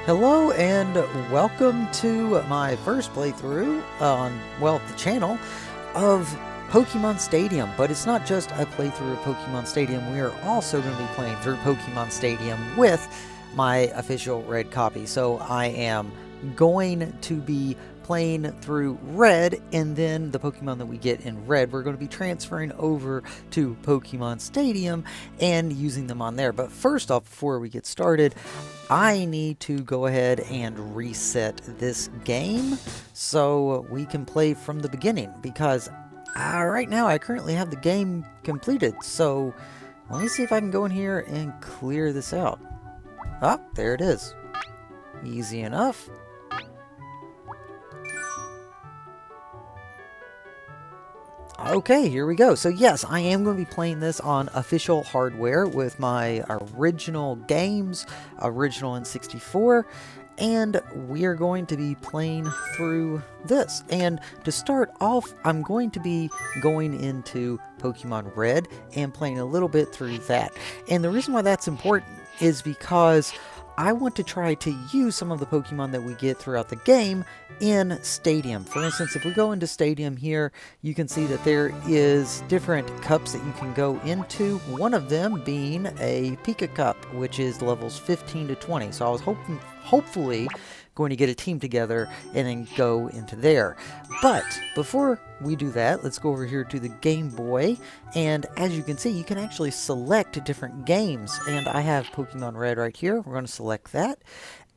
Hello and welcome to my first playthrough on, well, the channel of Pokemon Stadium. But it's not just a playthrough of Pokemon Stadium, we are also going to be playing through Pokemon Stadium with my official red copy. So I am going to be playing through red, and then the Pokemon that we get in red, we're going to be transferring over to Pokemon Stadium and using them on there. But first off, before we get started, I need to go ahead and reset this game so we can play from the beginning, because right now I currently have the game completed. So let me see if I can go in here and clear this out. Oh, there it is. Easy enough. Okay, here we go. So yes, I am going to be playing this on official hardware with my original games, original N64, and we are going to be playing through this. And to start off, I'm going to be going into Pokemon Red and playing a little bit through that. And the reason why that's important is because I want to try to use some of the Pokemon that we get throughout the game in Stadium. For instance, if we go into Stadium here, you can see that there is different cups that you can go into. One of them being a Pika Cup, which is levels 15 to 20. So I was hopefully going to get a team together and then go into there. But before we do that, let's go over here to the Game Boy, and as you can see, you can actually select different games, and I have Pokemon Red right here. We're going to select that,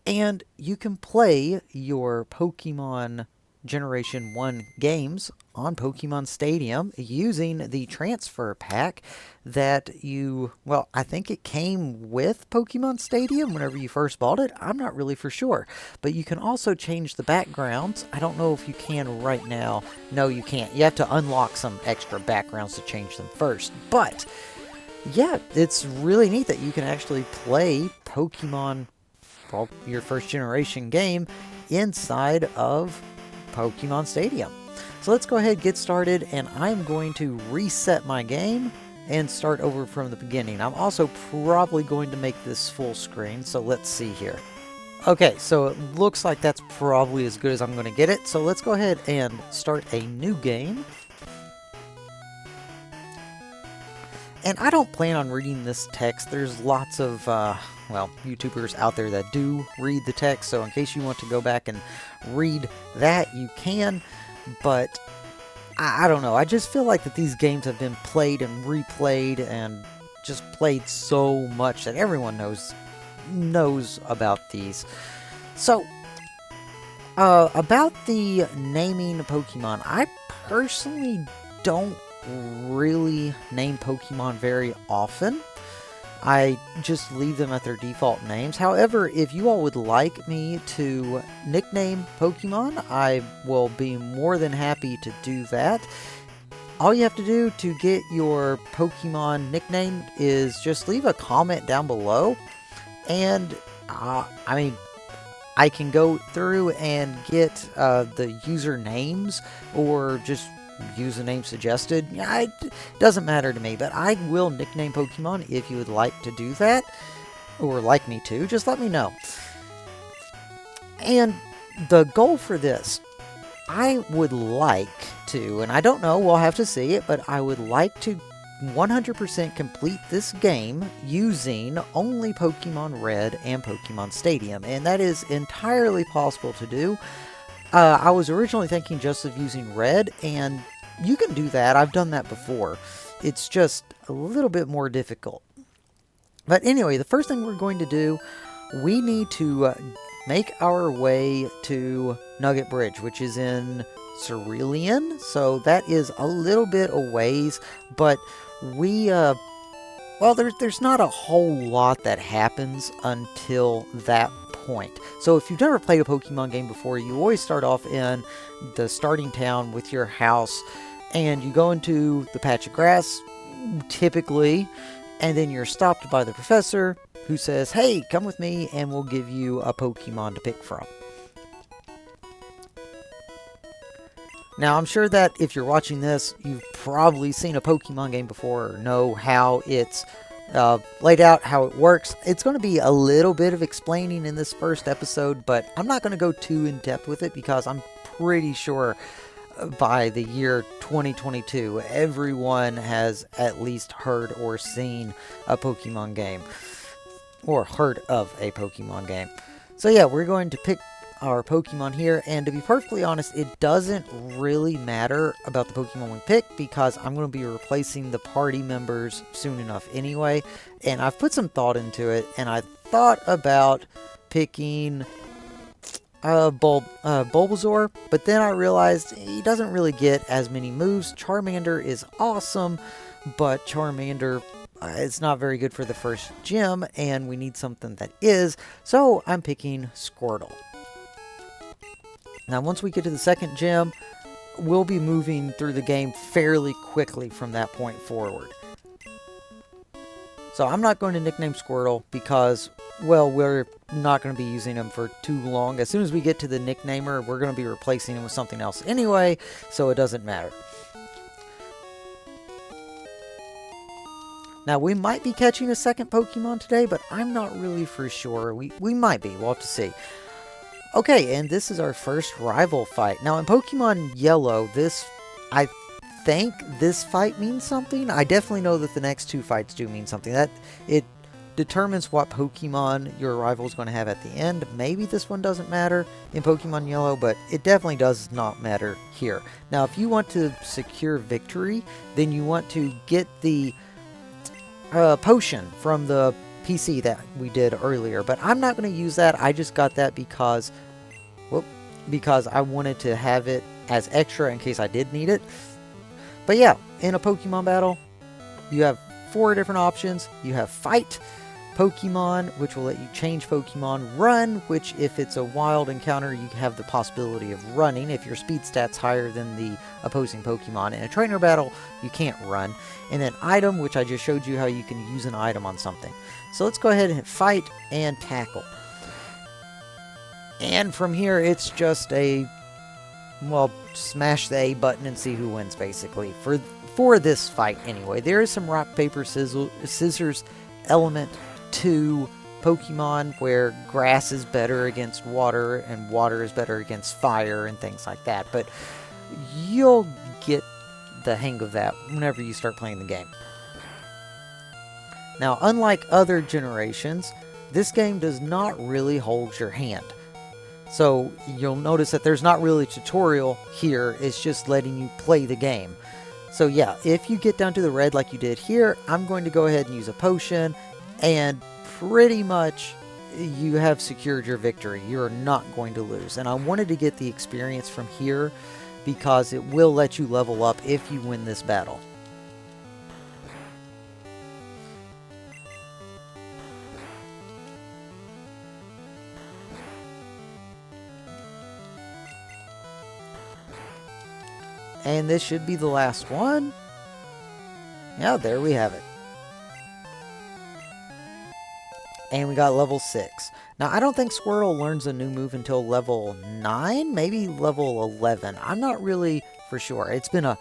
and you can play your Pokemon Generation 1 games on Pokemon Stadium using the transfer pack that well, I think it came with Pokemon Stadium whenever you first bought it. I'm not really for sure. But you can also change the backgrounds. I don't know if you can right now. No, you can't. You have to unlock some extra backgrounds to change them first. But yeah, it's really neat that you can actually play Pokemon, well, your first generation game inside of Pokemon Stadium. So let's go ahead and get started, and I'm going to reset my game and start over from the beginning. I'm also probably going to make this full screen, so let's see here. Okay, so it looks like that's probably as good as I'm going to get it, so let's go ahead and start a new game. And I don't plan on reading this text. There's lots of, well, YouTubers out there that do read the text, so in case you want to go back and read that, you can. But I don't know. I just feel like that these games have been played and replayed and just played so much that everyone knows about these. So, about the naming Pokemon, I personally don't really name Pokemon very often. I just leave them at their default names. However, if you all would like me to nickname Pokemon, I will be more than happy to do that. All you have to do to get your Pokemon nickname is just leave a comment down below, and I mean, I can go through and get the user names, or just use the name suggested. It doesn't matter to me, but I will nickname Pokemon if you would like to do that, or like me to. Just let me know. And the goal for this, I would like to, and I don't know, we'll have to see it, but I would like to 100% complete this game using only Pokemon Red and Pokemon Stadium, and that is entirely possible to do. I was originally thinking just of using Red, and you can do that. I've done that before. It's just a little bit more difficult. But anyway, the first thing we're going to do, we need to make our way to Nugget Bridge, which is in Viridian. So that is a little bit a ways, but we, well, there's not a whole lot that happens until that point. So if you've never played a Pokemon game before, you always start off in the starting town with your house, and you go into the patch of grass, typically, and then you're stopped by the professor, who says, hey, come with me, and we'll give you a Pokemon to pick from. Now, I'm sure that if you're watching this, you've probably seen a Pokemon game before, or know how it's laid out how it works. It's going to be a little bit of explaining in this first episode, but I'm not going to go too in depth with it because I'm pretty sure by the year 2022, everyone has at least heard or seen a Pokemon game, or heard of a Pokemon game. So yeah, we're going to pick our Pokemon here, and to be perfectly honest, it doesn't really matter about the Pokemon we pick because I'm going to be replacing the party members soon enough anyway, and I've put some thought into it, and I thought about picking Bulbasaur, but then I realized he doesn't really get as many moves. Charmander is awesome, but Charmander it's not very good for the first gym, and we need something that is, so I'm picking Squirtle. Now, once we get to the second gym, we'll be moving through the game fairly quickly from that point forward. So I'm not going to nickname Squirtle because, well, we're not going to be using him for too long. As soon as we get to the nicknamer, we're going to be replacing him with something else anyway, so it doesn't matter. Now, we might be catching a second Pokemon today, but I'm not really for sure. We might be. We'll have to see. Okay, and this is our first rival fight. Now, in Pokemon Yellow, I think this fight means something. I definitely know that the next two fights do mean something. That it determines what Pokemon your rival is going to have at the end. Maybe this one doesn't matter in Pokemon Yellow, but it definitely does not matter here. Now, if you want to secure victory, then you want to get the potion from the PC that we did earlier, but I'm not going to use that. I just got that because I wanted to have it as extra in case I did need it. But yeah, in a Pokemon battle, you have 4 different options. You have Fight Pokemon, which will let you change Pokemon. Run, which if it's a wild encounter, you have the possibility of running if your speed stat's higher than the opposing Pokemon. In a trainer battle, you can't run. And then Item, which I just showed you how you can use an item on something. So let's go ahead and hit Fight and Tackle. And from here, it's just smash the A button and see who wins, basically. For this fight, anyway. There is some rock, paper, scissors element to Pokemon where grass is better against water and water is better against fire and things like that. But you'll get the hang of that whenever you start playing the game. Now, unlike other generations, this game does not really hold your hand. So you'll notice that there's not really a tutorial here, it's just letting you play the game. So yeah, if you get down to the red like you did here, I'm going to go ahead and use a potion, and pretty much you have secured your victory. You're not going to lose. And I wanted to get the experience from here because it will let you level up if you win this battle. And this should be the last one. Yeah, there we have it. And we got level 6. Now, I don't think Squirtle learns a new move until level 9, maybe level 11. I'm not really for sure. It's been a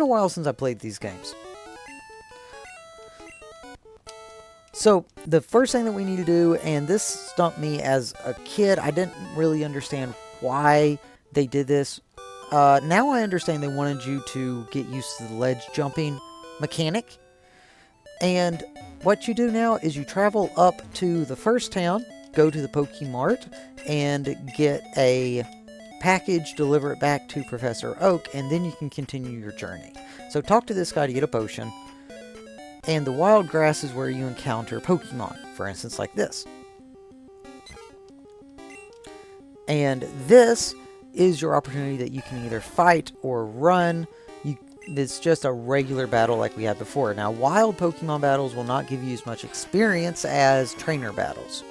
while since I played these games. So, the first thing that we need to do, and this stumped me as a kid, I didn't really understand why they did this. Now I understand they wanted you to get used to the ledge jumping mechanic. And what you do now is you travel up to the first town, go to the Pokemart, and get a package, deliver it back to Professor Oak, and then you can continue your journey. So talk to this guy to get a potion. And the wild grass is where you encounter Pokemon, for instance like this. And this is your opportunity that you can either fight or run. It's just a regular battle like we had before. Now, wild Pokemon battles will not give you as much experience as trainer battles.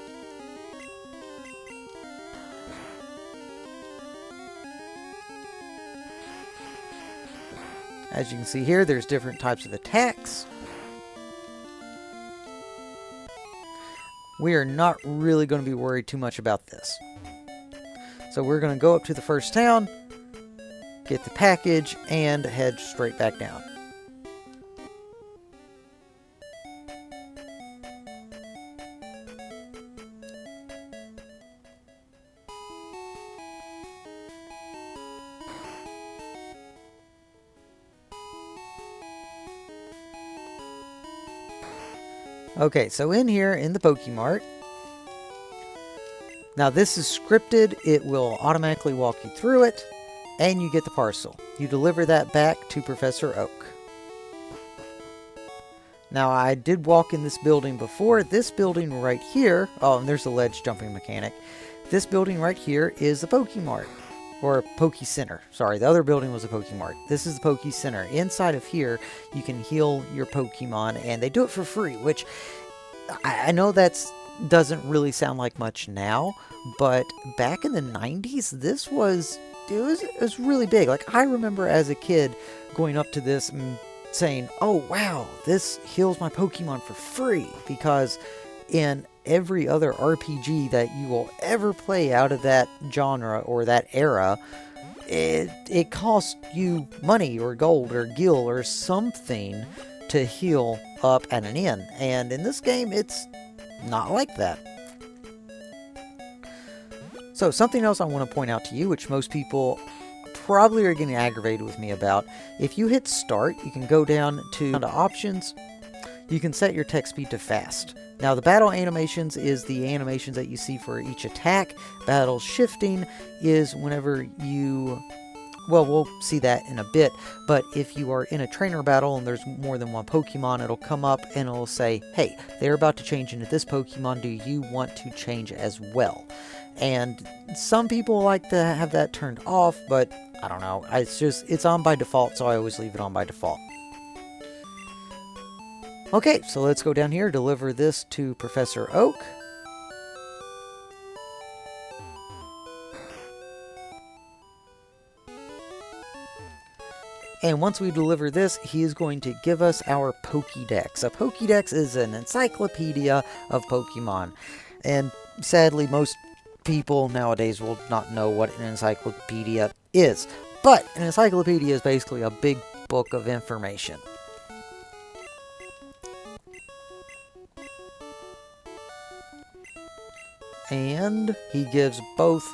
As you can see here, there's different types of attacks. We are not really going to be worried too much about this. So we're going to go up to the first town, get the package, and head straight back down. Okay, so in here in the Pokemart, now this is scripted. It will automatically walk you through it, and you get the parcel. You deliver that back to Professor Oak. Now, I did walk in this building before. This building right here, oh, and there's a ledge jumping mechanic. This building right here is the Pokemart, or Poke Center. Sorry, the other building was a Pokemart. This is the Poke Center. Inside of here, you can heal your Pokemon, and they do it for free, which I know that's doesn't really sound like much now, but back in the 90s, this was it was really big. Like, I remember as a kid going up to this and saying, oh wow, this heals my Pokemon for free, because in every other RPG that you will ever play out of that genre or that era, it costs you money or gold or gil or something to heal up at an inn, and in this game it's not like that. So something else I want to point out to you, which most people probably are getting aggravated with me about, if you hit start, you can go down to options, you can set your text speed to fast. Now the battle animations is the animations that you see for each attack. Battle shifting is whenever you, well, we'll see that in a bit, but if you are in a trainer battle and there's more than one Pokemon, it'll come up and it'll say, hey, they're about to change into this Pokemon, do you want to change as well? And some people like to have that turned off, but I don't know, it's on by default, so I always leave it on by default. Okay, so let's go down here, deliver this to Professor Oak. And once we deliver this, he is going to give us our Pokédex. A Pokédex is an encyclopedia of Pokemon. And sadly, most people nowadays will not know what an encyclopedia is. But an encyclopedia is basically a big book of information. And he gives both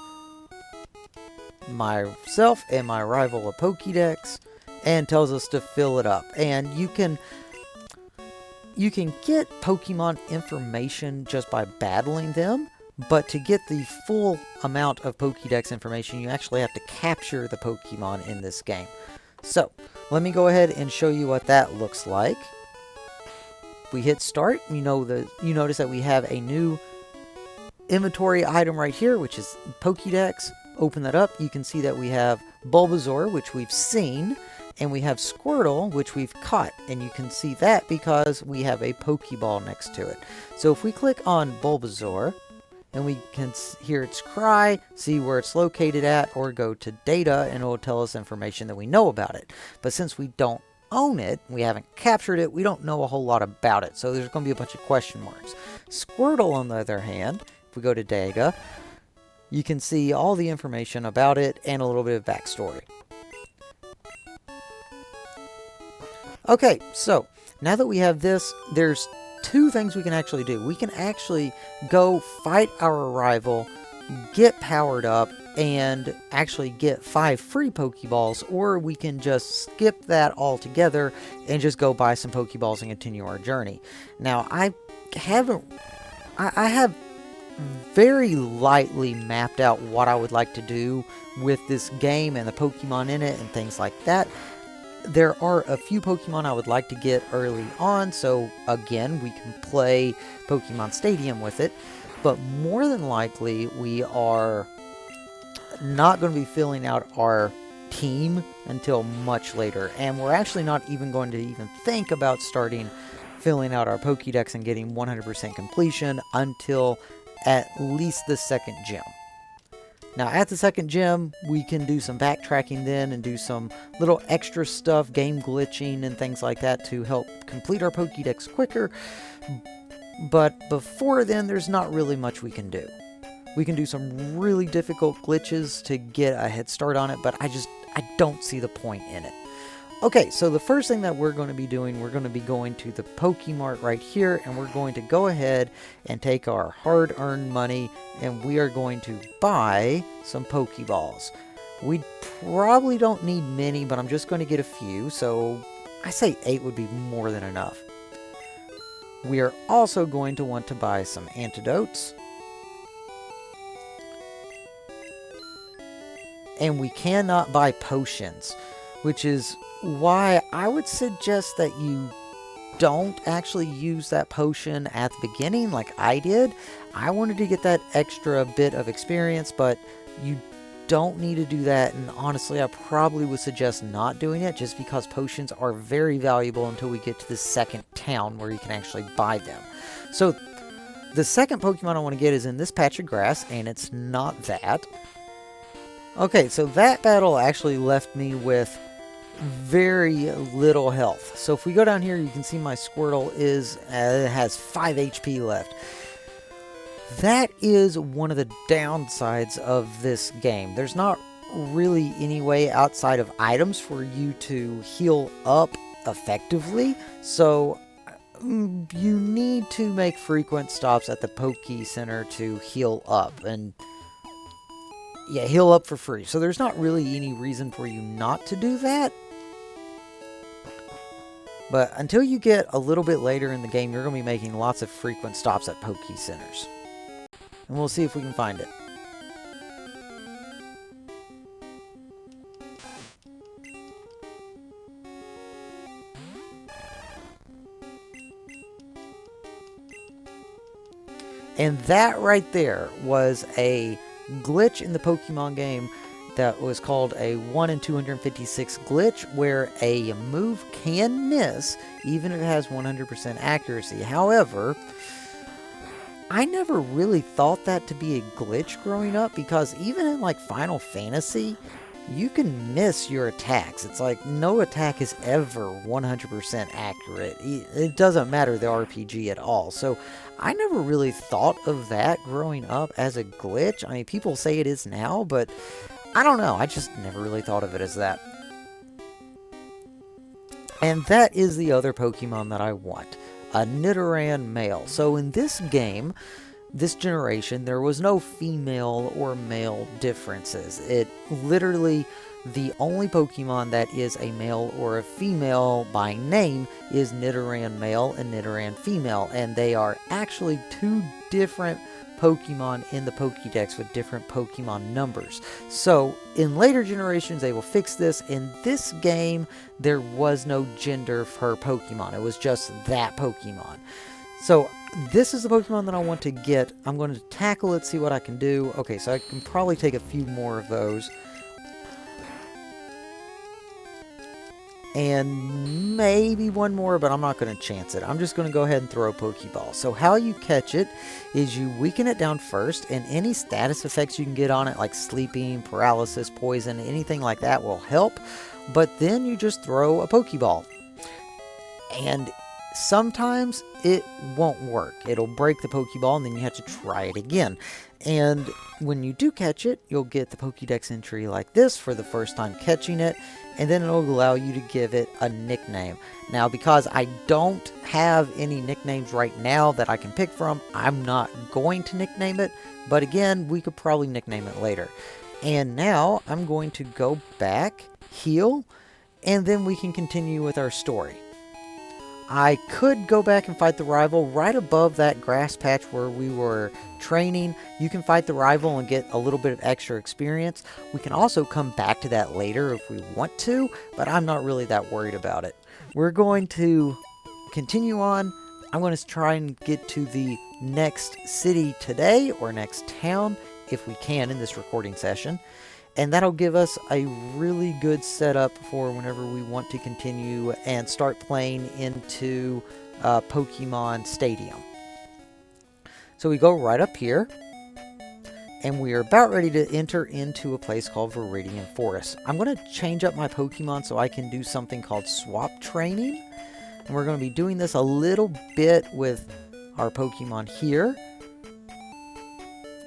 myself and my rival a Pokédex, and tells us to fill it up. And you can get Pokemon information just by battling them, but to get the full amount of Pokédex information, you actually have to capture the Pokemon in this game. So, let me go ahead and show you what that looks like. We hit start, you notice that we have a new inventory item right here, which is Pokédex. Open that up, you can see that we have Bulbasaur, which we've seen, and we have Squirtle, which we've caught, and you can see that because we have a Pokeball next to it. So if we click on Bulbasaur, and we can hear its cry, see where it's located at, or go to data, and it will tell us information that we know about it. But since we don't own it, we haven't captured it, we don't know a whole lot about it, so there's going to be a bunch of question marks. Squirtle, on the other hand, if we go to data, you can see all the information about it and a little bit of backstory. Okay, so now that we have this, there's two things we can actually do. We can actually go fight our rival, get powered up, and actually get 5 free Pokeballs, or we can just skip that altogether and just go buy some Pokeballs and continue our journey. Now, I have very lightly mapped out what I would like to do with this game and the Pokemon in it and things like that. There are a few Pokemon I would like to get early on, so again, we can play Pokemon Stadium with it, but more than likely, we are not going to be filling out our team until much later, and we're actually not even going to even think about starting filling out our Pokédex and getting 100% completion until at least the second gym. Now, at the second gym, we can do some backtracking then and do some little extra stuff, game glitching and things like that to help complete our Pokédex quicker. But before then, there's not really much we can do. We can do some really difficult glitches to get a head start on it, but I don't see the point in it. Okay, so the first thing that we're going to be doing, we're going to be going to the Pokemart right here, and we're going to go ahead and take our hard-earned money, and we are going to buy some Pokeballs. We probably don't need many, but I'm just going to get a few, so I say 8 would be more than enough. We are also going to want to buy some antidotes. And we cannot buy potions, which is why I would suggest that you don't actually use that potion at the beginning like I did. I wanted to get that extra bit of experience, but you don't need to do that, and honestly I probably would suggest not doing it just because potions are very valuable until we get to the second town where you can actually buy them. So the second Pokemon I want to get is in this patch of grass, and it's not that. Okay, so that battle actually left me with very little health. So if we go down here, you can see my Squirtle has 5 HP left. That is one of the downsides of this game. There's not really any way outside of items for you to heal up effectively. So you need to make frequent stops at the Poke Center to heal up. And yeah, heal up for free. So there's not really any reason for you not to do that. But until you get a little bit later in the game, you're going to be making lots of frequent stops at Poke Centers. And we'll see if we can find it. And that right there was a glitch in the Pokemon game that was called a 1 in 256 glitch, where a move can miss even if it has 100% accuracy. However, I never really thought that to be a glitch growing up, because even in like Final Fantasy, you can miss your attacks. It's like no attack is ever 100% accurate. It doesn't matter the RPG at all. So I never really thought of that growing up as a glitch. I mean, people say it is now, but I don't know. I just never really thought of it as that. And that is the other Pokemon that I want. A Nidoran male. So in this game, this generation, there was no female or male differences. It literally, the only Pokemon that is a male or a female by name is Nidoran male and Nidoran female. And they are actually two different Pokemon in the Pokédex with different Pokemon numbers. So in later generations they will fix this. In this game there was no gender for Pokemon. It was just that Pokemon. So this is the Pokemon that I want to get. I'm going to tackle it, see what I can do. Okay, so I can probably take a few more of those. And maybe one more, but I'm not going to chance it. I'm just going to go ahead and throw a Pokeball. So how you catch it is you weaken it down first, and any status effects you can get on it, like sleeping, paralysis, poison, anything like that will help. But then you just throw a Pokeball. And sometimes it won't work. It'll break the Pokeball, and then you have to try it again. And when you do catch it, you'll get the Pokédex entry like this for the first time catching it, and then it'll allow you to give it a nickname. Now, because I don't have any nicknames right now that I can pick from, I'm not going to nickname it, but again, we could probably nickname it later. And now, I'm going to go back, heal, and then we can continue with our story. I could go back and fight the rival right above that grass patch where we were training. You can fight the rival and get a little bit of extra experience. We can also come back to that later if we want to, but I'm not really that worried about it. We're going to continue on. I'm going to try and get to the next city today, or next town, if we can in this recording session. And that'll give us a really good setup for whenever we want to continue and start playing into Pokemon Stadium. So we go right up here, and we are about ready to enter into a place called Viridian Forest. I'm going to change up my Pokemon so I can do something called swap training. And we're going to be doing this a little bit with our Pokemon here.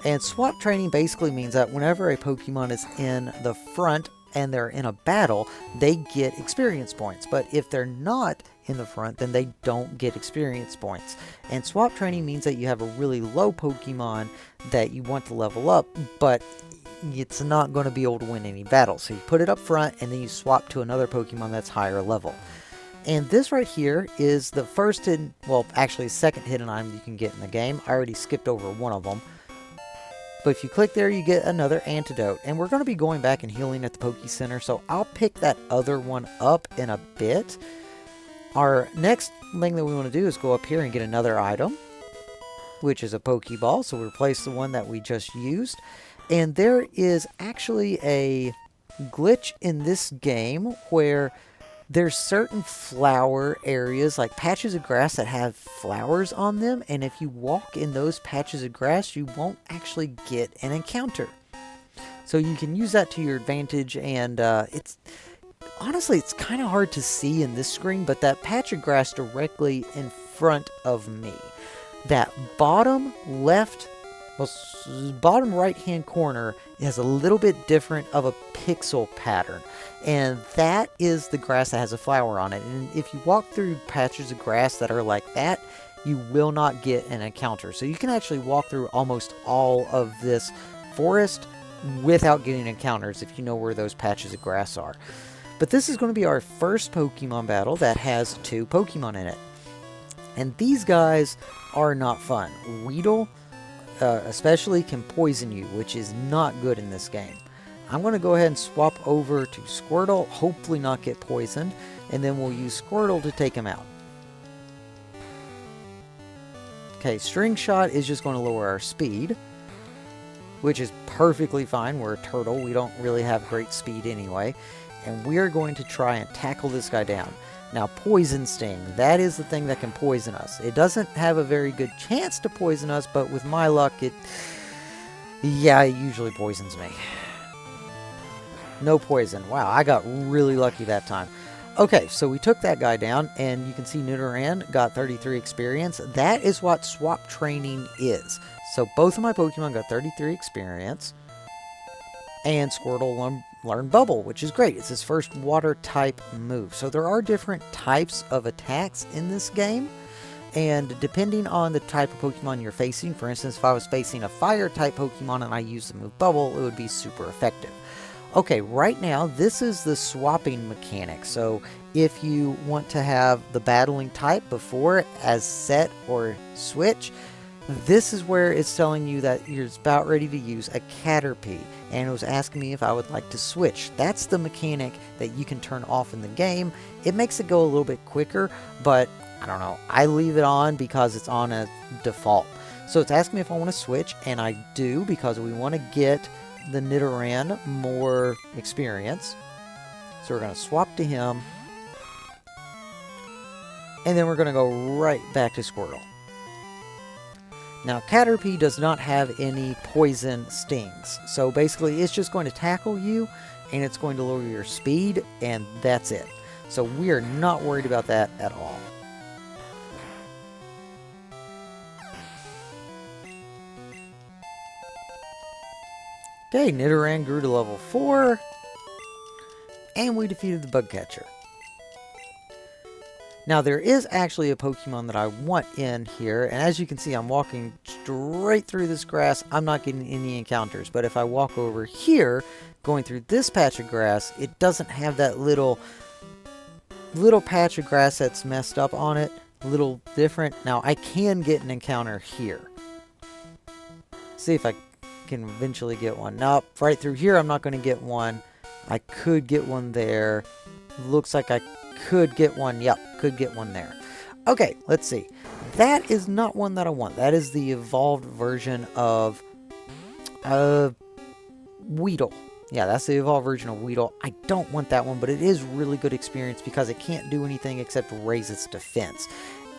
And swap training basically means that whenever a Pokemon is in the front and they're in a battle, they get experience points. But if they're not in the front, then they don't get experience points. And swap training means that you have a really low Pokemon that you want to level up, but it's not going to be able to win any battles. So you put it up front and then you swap to another Pokemon that's higher level. And this right here is the first hidden, well, actually second hidden item you can get in the game. I already skipped over one of them. But if you click there, you get another antidote. And we're going to be going back and healing at the Poke Center, so I'll pick that other one up in a bit. Our next thing that we want to do is go up here and get another item, which is a Pokeball. So we replace the one that we just used. And there is actually a glitch in this game where there's certain flower areas, like patches of grass that have flowers on them, and if you walk in those patches of grass, you won't actually get an encounter. So you can use that to your advantage, and honestly, it's kind of hard to see in this screen, but that patch of grass directly in front of me, that bottom left, well, bottom right hand corner has a little bit different of a pixel pattern, and that is the grass that has a flower on it. And if you walk through patches of grass that are like that, you will not get an encounter. So you can actually walk through almost all of this forest without getting encounters if you know where those patches of grass are. But this is going to be our first Pokemon battle that has 2 Pokemon in it, and these guys are not fun. Weedle especially can poison you, which is not good in this game. I'm going to go ahead and swap over to Squirtle, hopefully not get poisoned, and then we'll use Squirtle to take him out. Okay, String Shot is just going to lower our speed, which is perfectly fine. We're a turtle, we don't really have great speed anyway, and we're going to try and tackle this guy down. Now, Poison Sting, that is the thing that can poison us. It doesn't have a very good chance to poison us, but with my luck, it usually poisons me. No poison. Wow, I got really lucky that time. Okay, so we took that guy down, and you can see Nidoran got 33 experience. That is what swap training is. So both of my Pokemon got 33 experience, and Squirtle learned Bubble, which is great. It's his first water type move. So there are different types of attacks in this game, and depending on the type of Pokemon you're facing, for instance, if I was facing a fire type Pokemon and I used the move Bubble, it would be super effective. Okay, right now this is the swapping mechanic. So if you want to have the battling type before as set or switch, this is where it's telling you that you're about ready to use a Caterpie, and it was asking me if I would like to switch. That's the mechanic that you can turn off in the game. It makes it go a little bit quicker, but I don't know. I leave it on because it's on a default. So it's asking me if I want to switch, and I do because we want to get the Nidoran more experience. So we're going to swap to him, and then we're going to go right back to Squirtle. Now, Caterpie does not have any poison stings, so basically it's just going to tackle you, and it's going to lower your speed, and that's it. So we are not worried about that at all. Okay, Nidoran grew to level 4, and we defeated the bug catcher. Now, there is actually a Pokemon that I want in here, and as you can see, I'm walking straight through this grass. I'm not getting any encounters, but if I walk over here, going through this patch of grass, it doesn't have that little patch of grass that's messed up on it, a little different. Now, I can get an encounter here. See if I can eventually get one. Nope, right through here, I'm not going to get one. I could get one there. Looks like I could get one. Yep, could get one there. Okay, let's see. That is not one that I want. That is the evolved version of Weedle. Yeah, that's the evolved version of Weedle. I don't want that one, but it is really good experience because it can't do anything except raise its defense.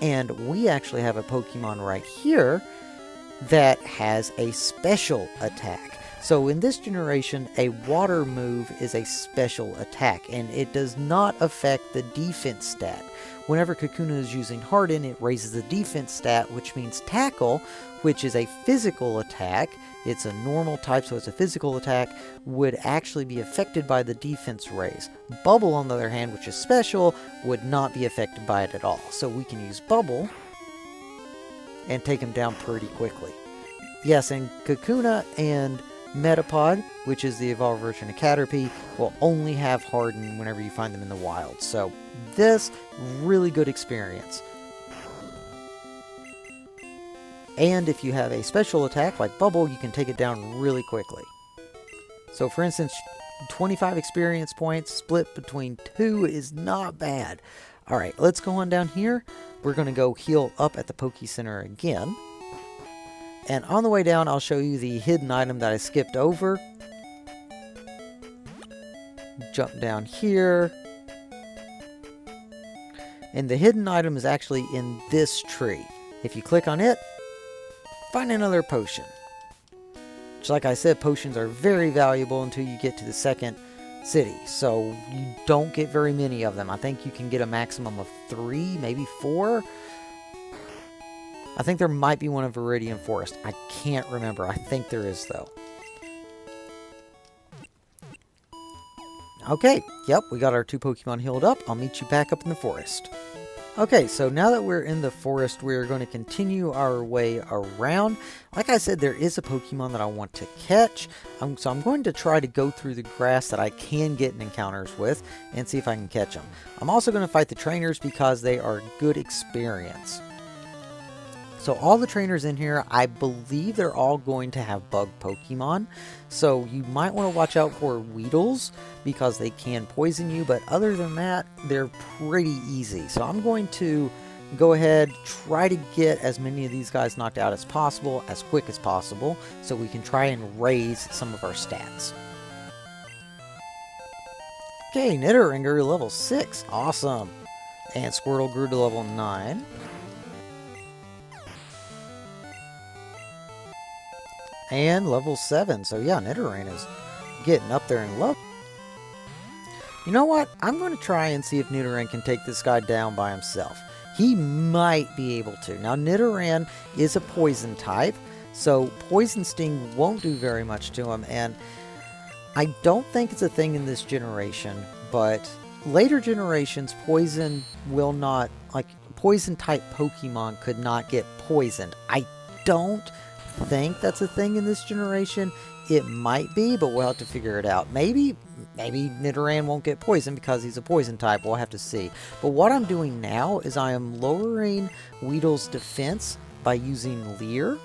And we actually have a Pokemon right here that has a special attack. So in this generation, a water move is a special attack, and it does not affect the defense stat. Whenever Kakuna is using Harden, it raises the defense stat, which means Tackle, which is a physical attack. It's a normal type, so it's a physical attack, would actually be affected by the defense raise. Bubble, on the other hand, which is special, would not be affected by it at all. So we can use Bubble and take him down pretty quickly. Yes, and Kakuna and Metapod, which is the evolved version of Caterpie, will only have Harden whenever you find them in the wild. So this, really good experience. And if you have a special attack like Bubble, you can take it down really quickly. So for instance, 25 experience points split between 2 is not bad. Alright, let's go on down here. We're going to go heal up at the Poke Center again. And on the way down, I'll show you the hidden item that I skipped over. Jump down here. And the hidden item is actually in this tree. If you click on it, find another potion. Just like I said, potions are very valuable until you get to the second city. So you don't get very many of them. I think you can get a maximum of 3, maybe 4. I think there might be one in Viridian Forest. I can't remember. I think there is, though. Okay, yep, we got our 2 Pokemon healed up. I'll meet you back up in the forest. Okay, so now that we're in the forest, we're going to continue our way around. Like I said, there is a Pokemon that I want to catch. So I'm going to try to go through the grass that I can get in encounters with and see if I can catch them. I'm also going to fight the trainers because they are good experience. So all the trainers in here, I believe they're all going to have bug Pokemon. So you might want to watch out for Weedles because they can poison you. But other than that, they're pretty easy. So I'm going to go ahead, try to get as many of these guys knocked out as possible, as quick as possible, so we can try and raise some of our stats. Okay, Nidoranger level 6. Awesome. And Squirtle grew to level 9. And level 7. So yeah, Nidoran is getting up there in level. You know what? I'm going to try and see if Nidoran can take this guy down by himself. He might be able to. Now, Nidoran is a poison type, so Poison Sting won't do very much to him. And I don't think it's a thing in this generation, but later generations, poison will not, like, poison type Pokemon could not get poisoned. I don't think that's a thing in this generation. It might be, but we'll have to figure it out. Maybe Nidoran won't get poisoned because he's a poison type. We'll have to see. But what I'm doing now is I am lowering Weedle's defense by using Leer.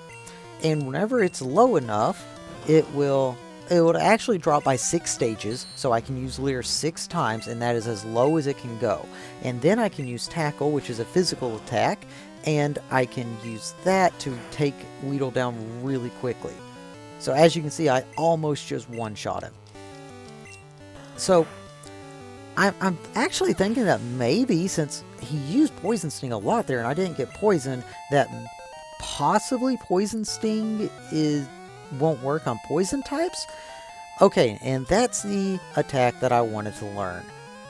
And whenever it's low enough, it will actually drop by 6 stages. So I can use Leer 6 times, and that is as low as it can go. And then I can use Tackle, which is a physical attack, and I can use that to take Weedle down really quickly. So as you can see, I almost just one-shot him. So I'm actually thinking that maybe, since he used Poison Sting a lot there and I didn't get poisoned, that possibly Poison Sting won't work on poison types. Okay, and that's the attack that I wanted to learn.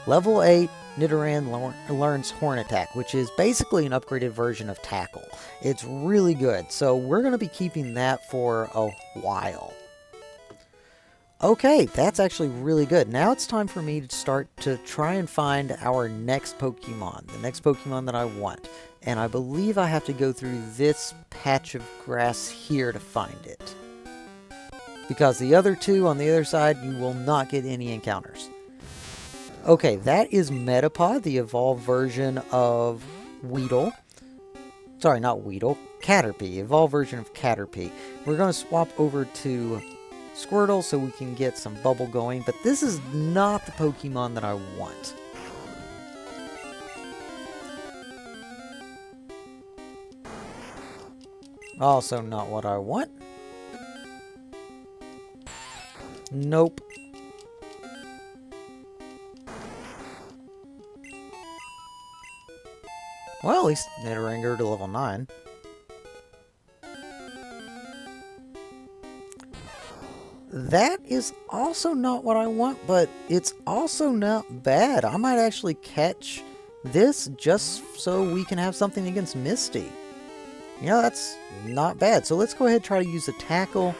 Level 8, Nidoran learns Horn Attack, which is basically an upgraded version of Tackle. It's really good, so we're going to be keeping that for a while. Okay, that's actually really good. Now it's time for me to start to try and find our next Pokemon, the next Pokemon that I want. And I believe I have to go through this patch of grass here to find it. Because the other 2 on the other side, you will not get any encounters. Okay, that is Metapod, the evolved version of Weedle. Sorry, not Weedle. Caterpie, evolved version of Caterpie. We're going to swap over to Squirtle so we can get some bubble going, but this is not the Pokemon that I want. Also not what I want. Nope. Well, at least Nidoranger to level 9. That is also not what I want, but it's also not bad. I might actually catch this just so we can have something against Misty. You know, that's not bad. So let's go ahead and try to use a Tackle.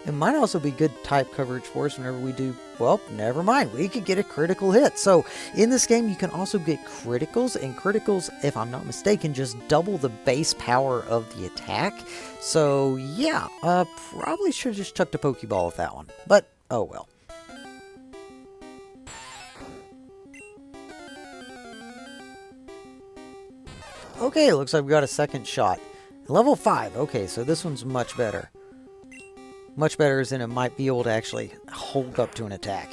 It might also be good type coverage for us whenever we do, well, never mind. We could get a critical hit. So in this game, you can also get criticals, and criticals, if I'm not mistaken, just double the base power of the attack. So yeah, probably should have just chucked a Pokeball with that one, but oh well. Okay, looks like we got a second shot. Level 5, okay, so this one's much better. Much better as in it might be able to actually hold up to an attack.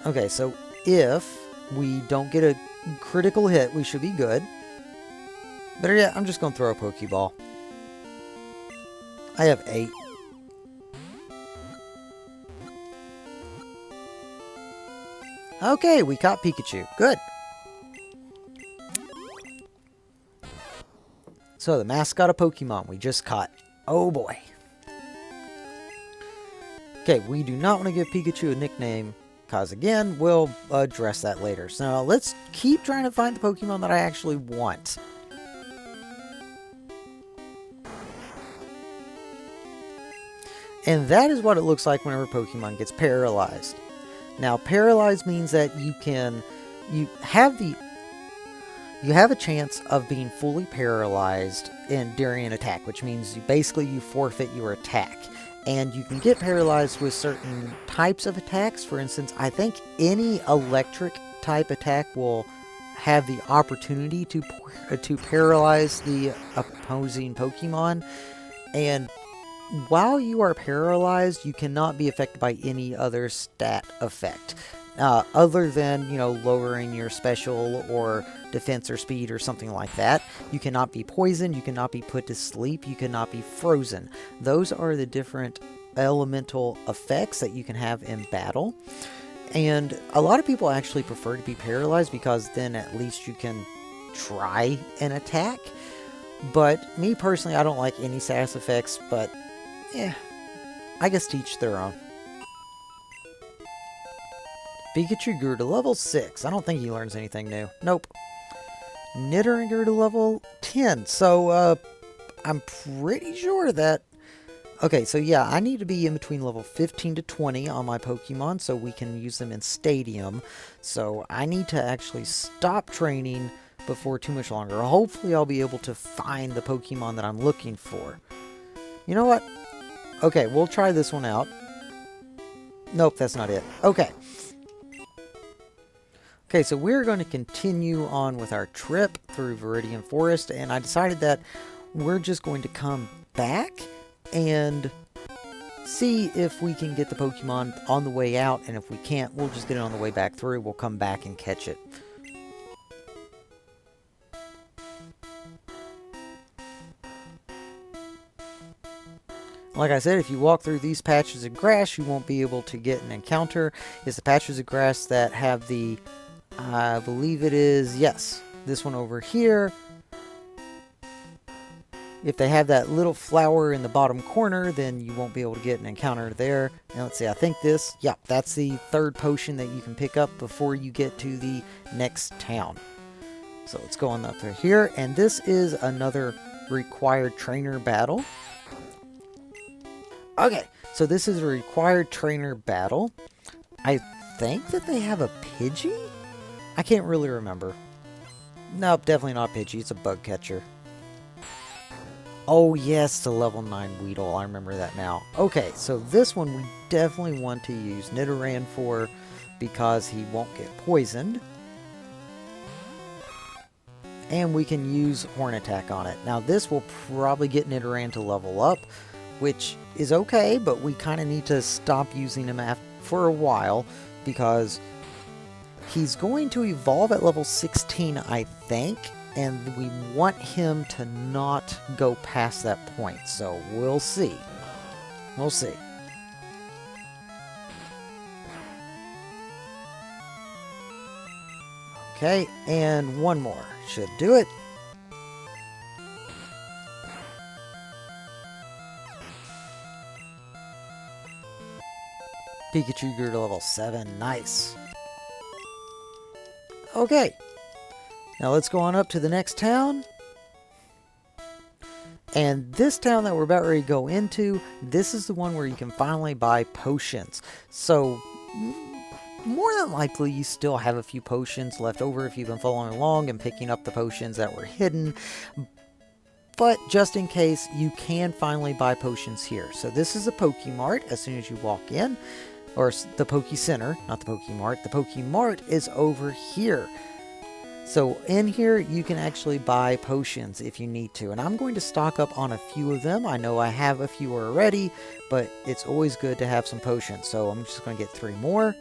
Okay, so if we don't get a critical hit, we should be good. Better yet, I'm just going to throw a Pokeball. I have 8. Okay, we caught Pikachu. Good. So, the mascot of Pokemon we just caught. Oh boy. Okay, we do not want to give Pikachu a nickname, because again, we'll address that later. So, now let's keep trying to find the Pokemon that I actually want. And that is what it looks like whenever Pokemon gets paralyzed. Now, paralyzed means that you have a chance of being fully paralyzed during an attack, which means you forfeit your attack. And you can get paralyzed with certain types of attacks. For instance, I think any electric type attack will have the opportunity to paralyze the opposing Pokemon. And while you are paralyzed, you cannot be affected by any other stat effect. Other than, lowering your special or defense or speed or something like that. You cannot be poisoned, you cannot be put to sleep, you cannot be frozen. Those are the different elemental effects that you can have in battle. And a lot of people actually prefer to be paralyzed because then at least you can try an attack. But me personally, I don't like any status effects, but I guess to each their own. Pikachu grew to level 6. I don't think he learns anything new. Nope. Nidoran grew to level 10. So, I'm pretty sure that... Okay, so yeah, I need to be in between level 15 to 20 on my Pokemon so we can use them in Stadium. So, I need to actually stop training before too much longer. Hopefully, I'll be able to find the Pokemon that I'm looking for. You know what? Okay, we'll try this one out. Nope, that's not it. Okay. Okay, so we're going to continue on with our trip through Viridian Forest, and I decided that we're just going to come back and see if we can get the Pokemon on the way out, and if we can't, we'll just get it on the way back through. We'll come back and catch it. Like I said, if you walk through these patches of grass, you won't be able to get an encounter. It's the patches of grass that have the, I believe it is, yes, this one over here. If they have that little flower in the bottom corner, then you won't be able to get an encounter there. And let's see, I think this, yeah, that's the third potion that you can pick up before you get to the next town. So let's go on up through here, and this is another required trainer battle. Okay, so this is a required trainer battle. I think that they have a Pidgey? I can't really remember. Nope, definitely not Pidgey. It's a bug catcher. Oh, yes, the level 9 Weedle. I remember that now. Okay, so this one we definitely want to use Nidoran for because he won't get poisoned. And we can use Horn Attack on it. Now, this will probably get Nidoran to level up, which is okay, but we kind of need to stop using him for a while because he's going to evolve at level 16, I think, and we want him to not go past that point, so we'll see. We'll see. Okay, and one more should do it. Pikachu grew to level 7. Nice. Okay. Now let's go on up to the next town. And this town that we're about ready to go into, this is the one where you can finally buy potions. So, more than likely, you still have a few potions left over if you've been following along and picking up the potions that were hidden. But just in case, you can finally buy potions here. So this is a Pokemart as soon as you walk in. Or the Poke Center, not the Pokemart. The Pokemart is over here. So in here, you can actually buy potions if you need to. And I'm going to stock up on a few of them. I know I have a few already, but it's always good to have some potions. So I'm just going to get 3 more.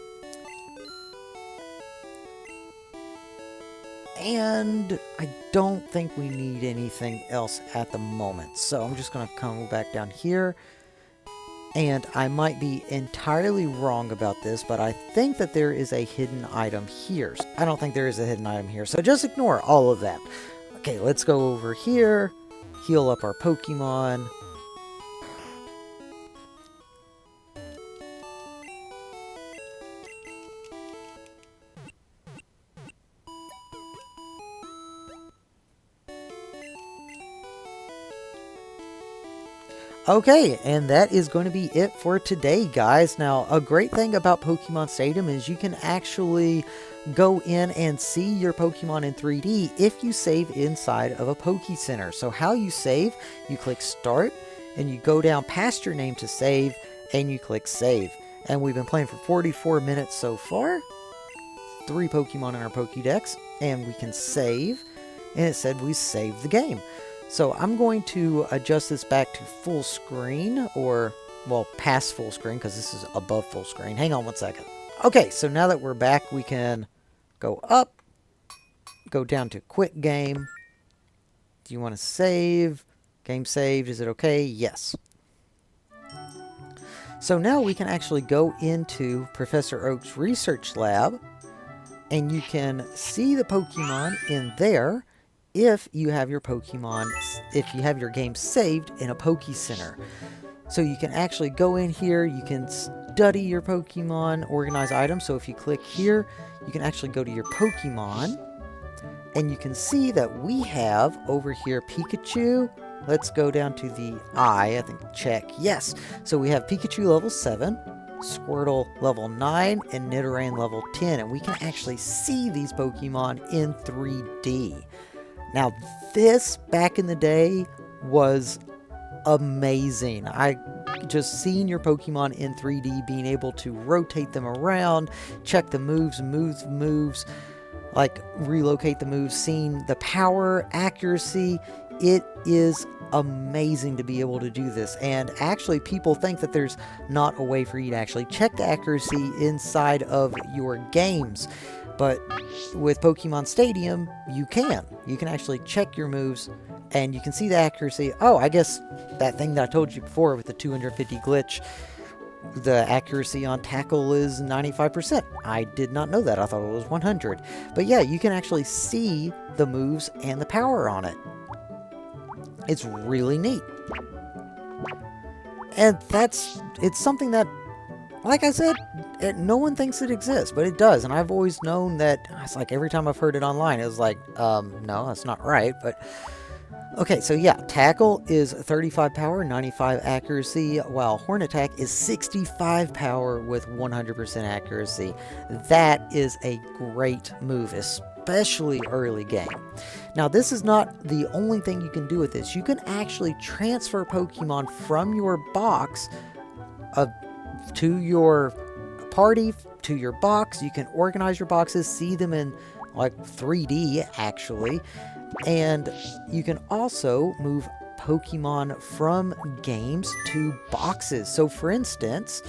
And I don't think we need anything else at the moment. So I'm just going to come back down here. And I might be entirely wrong about this, but I think that there is a hidden item here. I don't think there is a hidden item here, so just ignore all of that. Okay, let's go over here, heal up our Pokemon. Okay, and that is going to be it for today, guys. Now, a great thing about Pokemon Stadium is you can actually go in and see your Pokemon in 3D if you save inside of a Poke Center. So how you save, you click Start, and you go down past your name to save, and you click Save. And we've been playing for 44 minutes so far. 3 Pokemon in our Pokédex, and we can save, and it said we saved the game. So I'm going to adjust this back to full screen, or, well, past full screen, because this is above full screen. Hang on one second. Okay, so now that we're back, we can go up, go down to Quick Game. Do you want to save? Game saved. Is it okay? Yes. So now we can actually go into Professor Oak's research lab, and you can see the Pokemon in there. If you have your Pokemon, if you have your game saved in a Poke Center. So you can actually go in here, you can study your Pokemon, organize items. So if you click here, you can actually go to your Pokemon, and you can see that we have over here Pikachu. Let's go down to the I think check, yes. So we have Pikachu level 7, Squirtle level 9, and Nidoran level 10. And we can actually see these Pokemon in 3D. Now, this, back in the day, was amazing. I just seeing your Pokemon in 3D, being able to rotate them around, check the moves, like relocate the moves, seeing the power, accuracy. It is amazing to be able to do this. And actually, people think that there's not a way for you to actually check the accuracy inside of your games. But with Pokemon Stadium, you can. You can actually check your moves, and you can see the accuracy. Oh, I guess that thing that I told you before with the 250 glitch, the accuracy on tackle is 95%. I did not know that. I thought it was 100. But yeah, you can actually see the moves and the power on it. It's really neat. And it's something that, like I said, no one thinks it exists, but it does. And I've always known that. It's like every time I've heard it online, it was like, no, that's not right. But okay, so yeah, tackle is 35 power, 95 accuracy, while horn attack is 65 power with 100% accuracy. That is a great move, especially early game. Now, this is not the only thing you can do with this. You can actually transfer Pokemon from your box to your party, to your box. You can organize your boxes, see them in like 3D actually, and you can also move Pokemon from games to boxes. So for instance,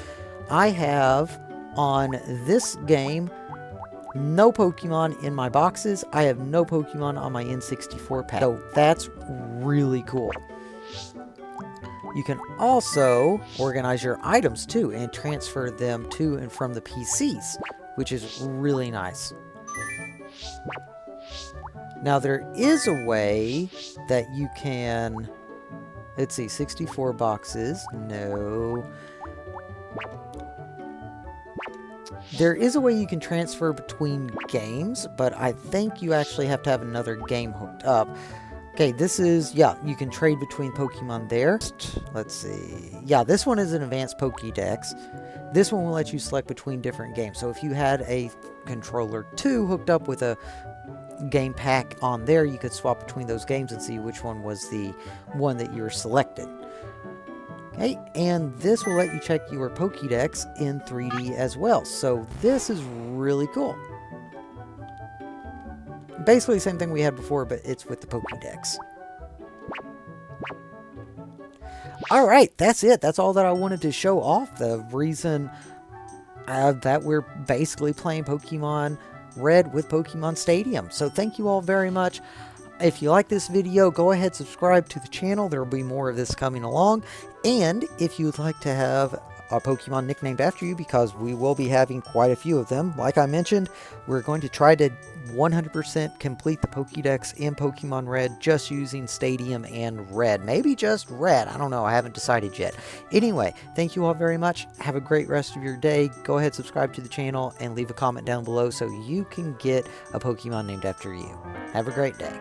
I have on this game no Pokemon in my boxes. I have no Pokemon on my N64 pack. So that's really cool. You can also organize your items too and transfer them to and from the PCs, which is really nice. Now there is a way that you can, let's see, 64 boxes, no. There is a way you can transfer between games, but I think you actually have to have another game hooked up. Okay, this is, yeah, you can trade between Pokemon there. Let's see. Yeah, this one is an advanced Pokédex. This one will let you select between different games. So if you had a controller 2 hooked up with a game pack on there, you could swap between those games and see which one was the one that you were selected. Okay, and this will let you check your Pokédex in 3D as well. So this is really cool. Basically the same thing we had before, but it's with the Pokédex. Alright, that's it. That's all that I wanted to show off. The reason that we're basically playing Pokemon Red with Pokemon Stadium. So thank you all very much. If you like this video, go ahead, subscribe to the channel. There will be more of this coming along. And if you'd like to have a Pokemon nicknamed after you, because we will be having quite a few of them, like I mentioned, we're going to try to 100% complete the Pokédex in Pokemon Red just using Stadium and Red. Maybe just Red. I don't know. I haven't decided yet. Anyway, thank you all very much. Have a great rest of your day. Go ahead, subscribe to the channel, and leave a comment down below so you can get a Pokemon named after you. Have a great day.